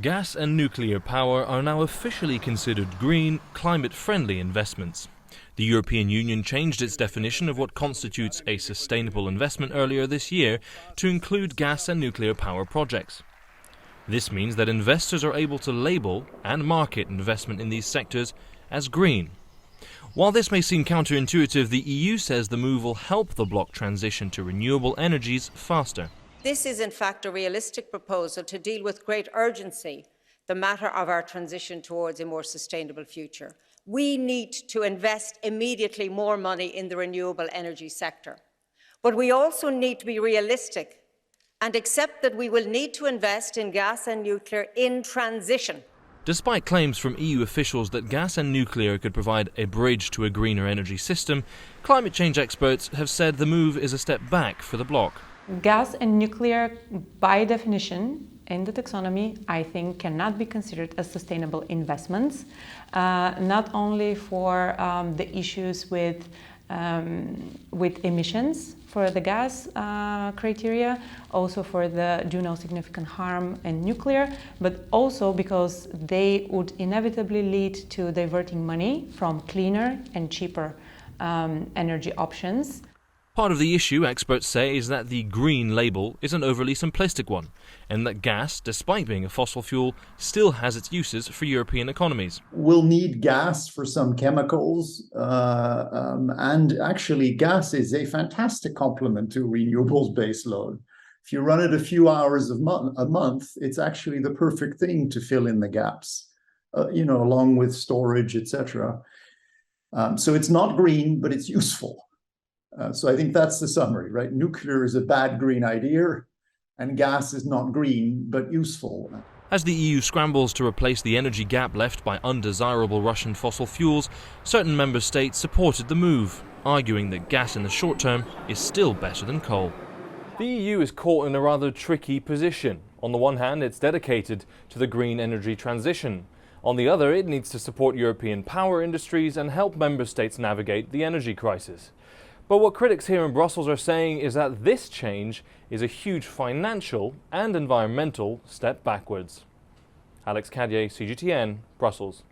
Gas and nuclear power are now officially considered green, climate-friendly investments. The European Union changed its definition of what constitutes a sustainable investment earlier this year to include gas and nuclear power projects. This means that investors are able to label and market investment in these sectors as green. While this may seem counterintuitive, the EU says the move will help the bloc transition to renewable energies faster. This is in fact a realistic proposal to deal with great urgency the matter of our transition towards a more sustainable future. We need to invest immediately more money in the renewable energy sector. But we also need to be realistic and accept that we will need to invest in gas and nuclear in transition. Despite claims from EU officials that gas and nuclear could provide a bridge to a greener energy system, climate change experts have said the move is a step back for the bloc. Gas and nuclear, by definition, in the taxonomy, I think cannot be considered as sustainable investments, not only for the issues with emissions for the gas criteria, also for the do no significant harm in nuclear, but also because they would inevitably lead to diverting money from cleaner and cheaper energy options. Part of the issue, experts say, is that the green label is an overly simplistic one, and that gas, despite being a fossil fuel, still has its uses for European economies. We'll need gas for some chemicals, and actually gas is a fantastic complement to renewables baseload. If you run it a few hours a month, it's actually the perfect thing to fill in the gaps, along with storage, etc. So it's not green, but it's useful. So I think that's the summary, right? Nuclear is a bad green idea, and gas is not green, but useful. As the EU scrambles to replace the energy gap left by undesirable Russian fossil fuels, certain member states supported the move, arguing that gas in the short term is still better than coal. The EU is caught in a rather tricky position. On the one hand, it's dedicated to the green energy transition. On the other, it needs to support European power industries and help member states navigate the energy crisis. But what critics here in Brussels are saying is that this change is a huge financial and environmental step backwards. Alex Cadier, CGTN, Brussels.